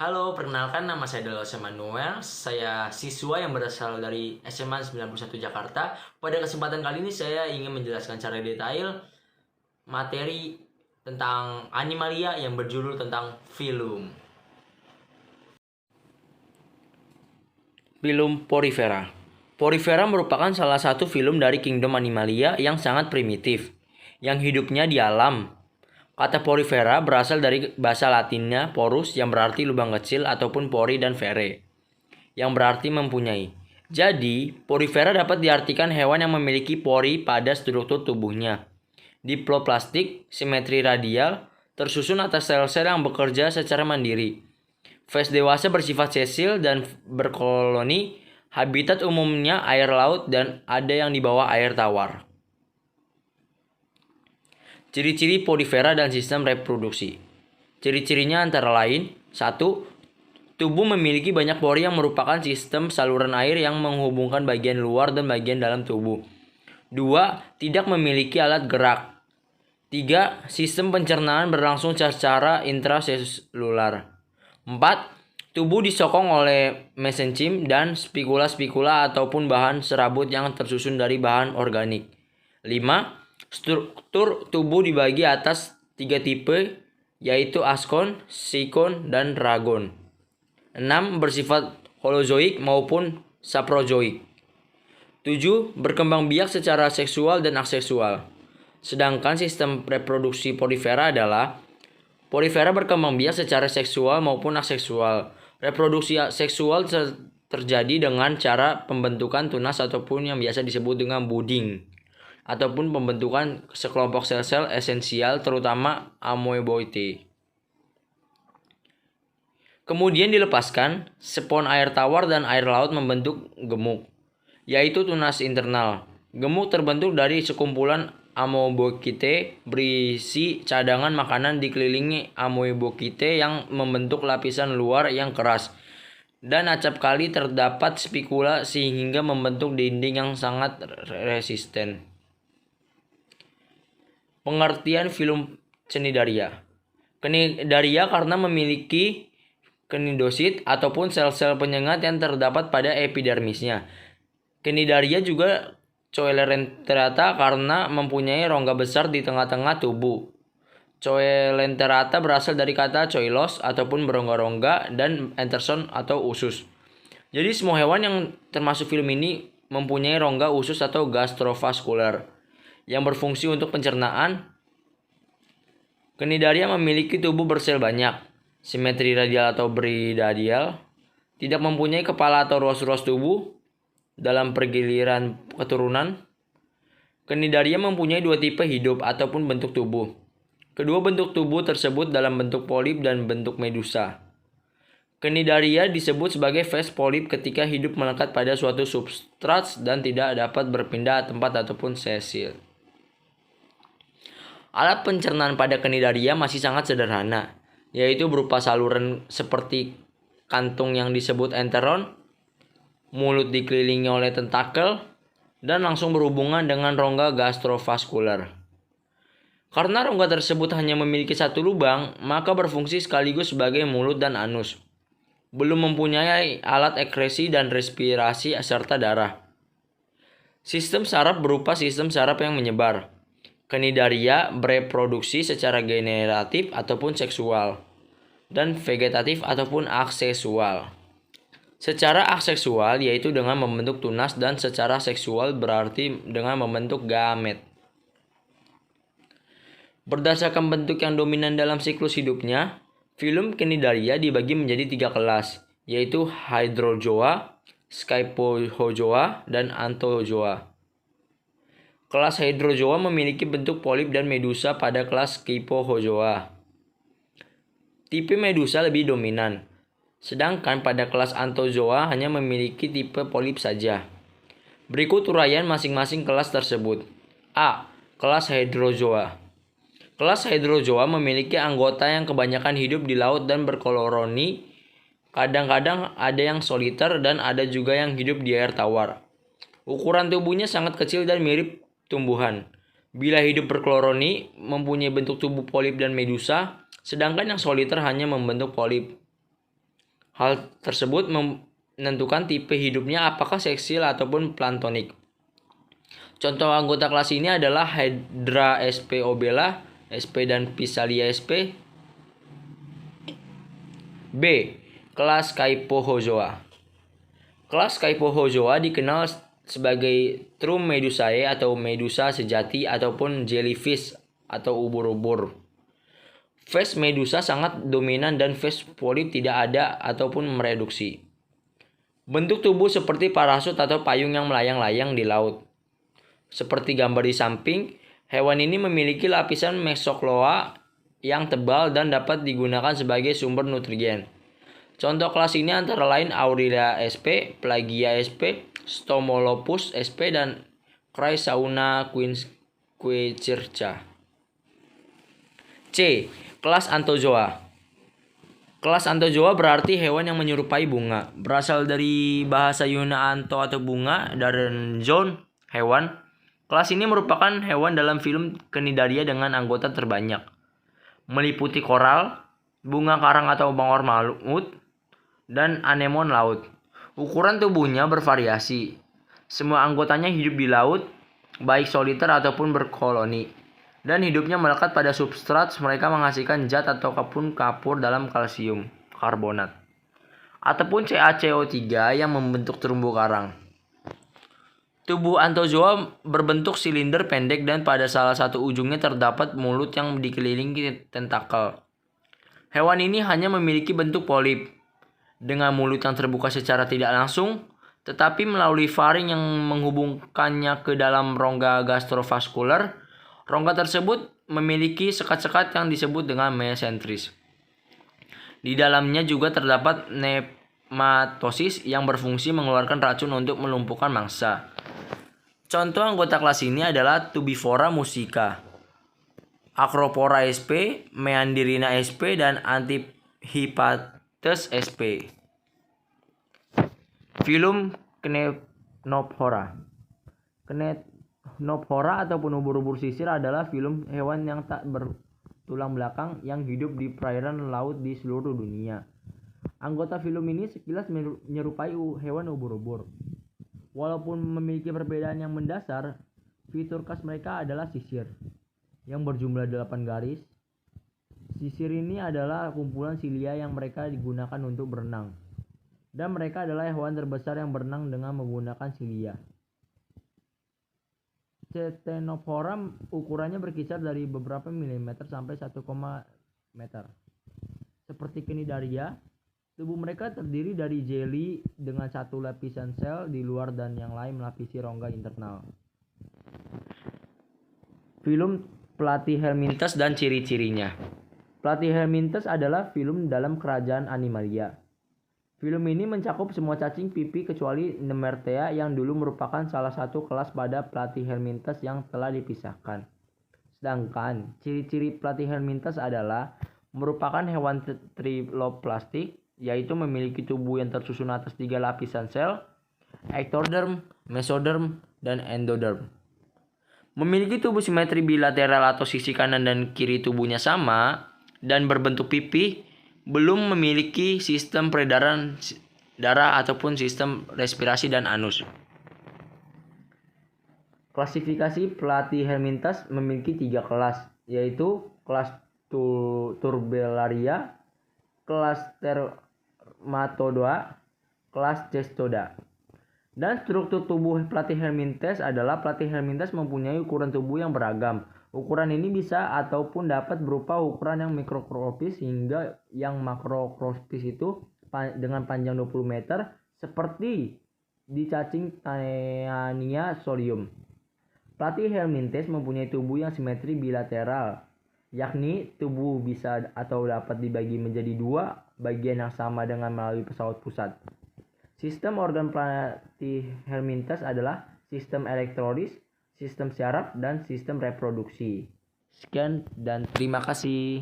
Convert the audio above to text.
Halo, perkenalkan nama saya Delos Manuel. Saya siswa yang berasal dari SMA 91 Jakarta. Pada kesempatan kali ini saya ingin menjelaskan secara detail materi tentang Animalia yang berjudul tentang film. Film Porifera. Porifera merupakan salah satu film dari Kingdom Animalia yang sangat primitif, yang hidupnya di alam. Kata porifera berasal dari bahasa Latinnya porus yang berarti lubang kecil ataupun pori dan vere yang berarti mempunyai. Jadi, porifera dapat diartikan hewan yang memiliki pori pada struktur tubuhnya. Diploplastik, simetri radial, tersusun atas sel-sel yang bekerja secara mandiri. Fase dewasa bersifat sesil dan berkoloni. Habitat umumnya air laut dan ada yang di bawah air tawar. Ciri-ciri porifera dan sistem reproduksi. Ciri-cirinya antara lain: 1. Tubuh memiliki banyak pori yang merupakan sistem saluran air yang menghubungkan bagian luar dan bagian dalam tubuh. 2. Tidak memiliki alat gerak. 3. Sistem pencernaan berlangsung secara intraselular. 4. Tubuh disokong oleh mesenchim dan spikula-spikula ataupun bahan serabut yang tersusun dari bahan organik. 5. Struktur tubuh dibagi atas 3 tipe, yaitu askon, sikon, dan ragon. 6. Bersifat holozoik maupun saprozoik. 7. Berkembang biak secara seksual dan aseksual. Sedangkan sistem reproduksi porifera adalah: porifera berkembang biak secara seksual maupun aseksual. Reproduksi seksual terjadi dengan cara pembentukan tunas ataupun yang biasa disebut dengan budding, ataupun pembentukan sekelompok sel-sel esensial terutama amoeboid. Kemudian dilepaskan, spon air tawar dan air laut membentuk gemuk, yaitu tunas internal. Gemuk terbentuk dari sekumpulan amoeboikite berisi cadangan makanan dikelilingi amoeboikite yang membentuk lapisan luar yang keras, dan acap kali terdapat spikula sehingga membentuk dinding yang sangat resisten. Pengertian film Cnidaria. Cnidaria karena memiliki cnidosit ataupun sel-sel penyengat yang terdapat pada epidermisnya. Cnidaria juga coelenterata karena mempunyai rongga besar di tengah-tengah tubuh. Coelenterata berasal dari kata coilos ataupun berongga-rongga dan enterson atau usus. Jadi semua hewan yang termasuk film ini mempunyai rongga usus atau gastrovaskular yang berfungsi untuk pencernaan. Cnidaria memiliki tubuh bersel banyak, simetri radial atau biradial, tidak mempunyai kepala atau ruas-ruas tubuh dalam pergiliran keturunan. Cnidaria mempunyai 2 tipe hidup ataupun bentuk tubuh. Kedua bentuk tubuh tersebut dalam bentuk polip dan bentuk medusa. Cnidaria disebut sebagai fase polip ketika hidup melekat pada suatu substrat dan tidak dapat berpindah tempat ataupun sesil. Alat pencernaan pada cnidaria masih sangat sederhana, yaitu berupa saluran seperti kantung yang disebut enteron, mulut dikelilingi oleh tentakel, dan langsung berhubungan dengan rongga gastrovaskular. Karena rongga tersebut hanya memiliki satu lubang, maka berfungsi sekaligus sebagai mulut dan anus. Belum mempunyai alat ekskresi dan respirasi serta darah. Sistem saraf berupa sistem saraf yang menyebar. Cnidaria bereproduksi secara generatif ataupun seksual, dan vegetatif ataupun aseksual. Secara aseksual yaitu dengan membentuk tunas, dan secara seksual berarti dengan membentuk gamet. Berdasarkan bentuk yang dominan dalam siklus hidupnya, film Cnidaria dibagi menjadi 3 kelas, yaitu Hydrozoa, Scyphozoa, dan Anthozoa. Kelas Hydrozoa memiliki bentuk polip dan medusa pada kelas Scyphozoa. Tipe medusa lebih dominan, sedangkan pada kelas Anthozoa hanya memiliki tipe polip saja. Berikut uraian masing-masing kelas tersebut. A. Kelas Hydrozoa. Kelas Hydrozoa memiliki anggota yang kebanyakan hidup di laut dan berkoloni. Kadang-kadang ada yang soliter dan ada juga yang hidup di air tawar. Ukuran tubuhnya sangat kecil dan mirip tumbuhan. Bila hidup berkoloni mempunyai bentuk tubuh polip dan medusa, sedangkan yang soliter hanya membentuk polip. Hal tersebut menentukan tipe hidupnya apakah seksil ataupun plantonik. Contoh anggota kelas ini adalah Hydra sp, Obela sp, dan Physalia sp. B. Kelas Kyphozoa. Kelas Kyphozoa dikenal sebagai True Medusae atau medusa sejati ataupun jellyfish atau ubur-ubur. Fase medusa sangat dominan dan fase polip tidak ada ataupun mereduksi. Bentuk tubuh seperti parasut atau payung yang melayang-layang di laut. Seperti gambar di samping, hewan ini memiliki lapisan mesokloa yang tebal dan dapat digunakan sebagai sumber nutrien. Contoh kelas ini antara lain Aurelia sp, Pelagia sp, Stomolopus sp, dan Chrysauna quercerca. C. Kelas Anthozoa. Kelas Anthozoa berarti hewan yang menyerupai bunga. Berasal dari bahasa Yunani antho atau bunga, dan zone hewan. Kelas ini merupakan hewan dalam film Cnidaria dengan anggota terbanyak, meliputi koral, bunga karang atau bangor laut, dan anemon laut. Ukuran tubuhnya bervariasi. Semua anggotanya hidup di laut, baik soliter ataupun berkoloni. Dan hidupnya melekat pada substrat, mereka menghasilkan zat atau kapur dalam kalsium karbonat ataupun CaCO3 yang membentuk terumbu karang. Tubuh Anthozoa berbentuk silinder pendek dan pada salah satu ujungnya terdapat mulut yang dikelilingi tentakel. Hewan ini hanya memiliki bentuk polip dengan mulut yang terbuka secara tidak langsung, tetapi melalui faring yang menghubungkannya ke dalam rongga gastrovaskular. Rongga tersebut memiliki sekat-sekat yang disebut dengan mesentris. Di dalamnya juga terdapat nematosis yang berfungsi mengeluarkan racun untuk melumpuhkan mangsa. Contoh anggota kelas ini adalah Tubivora musica, Acropora sp, Meandrina sp, dan Antiphypates sp. Filum Ctenophora. Ctenophora ataupun ubur-ubur sisir adalah filum hewan yang tak bertulang belakang yang hidup di perairan laut di seluruh dunia. Anggota filum ini sekilas menyerupai hewan ubur-ubur. Walaupun memiliki perbedaan yang mendasar, fitur khas mereka adalah sisir yang berjumlah 8 garis. Sisir ini adalah kumpulan silia yang mereka digunakan untuk berenang. Dan mereka adalah hewan terbesar yang berenang dengan menggunakan silia. Ctenophora ukurannya berkisar dari beberapa milimeter sampai 1, meter. Seperti Cnidaria, tubuh mereka terdiri dari jelly dengan satu lapisan sel di luar dan yang lain melapisi rongga internal. Filum Platyhelminthes dan ciri-cirinya. Platyhelminthes adalah filum dalam kerajaan Animalia. Filum ini mencakup semua cacing pipi kecuali Nemertea yang dulu merupakan salah satu kelas pada Platyhelminthes yang telah dipisahkan. Sedangkan ciri-ciri Platyhelminthes adalah merupakan hewan triloplastik, yaitu memiliki tubuh yang tersusun atas 3 lapisan sel, ectoderm, mesoderm, dan endoderm. Memiliki tubuh simetri bilateral atau sisi kanan dan kiri tubuhnya sama dan berbentuk pipi, belum memiliki sistem peredaran darah ataupun sistem respirasi dan anus. Klasifikasi Platyhelminthes memiliki 3 kelas, yaitu kelas Turbellaria, kelas Spermatozoa, kelas Cestoda. Dan struktur tubuh Platyhelminthes adalah Platyhelminthes mempunyai ukuran tubuh yang beragam. Ukuran ini bisa ataupun dapat berupa ukuran yang mikroskopis hingga yang makroskopis itu dengan panjang 20 meter seperti di cacing Taenia solium. Platyhelminthes mempunyai tubuh yang simetri bilateral, yakni tubuh bisa atau dapat dibagi menjadi 2 bagian yang sama dengan melalui pesawat pusat. Sistem organ Platyhelminthes adalah sistem elektrolis, sistem syaraf, dan sistem reproduksi. Sekian dan terima kasih.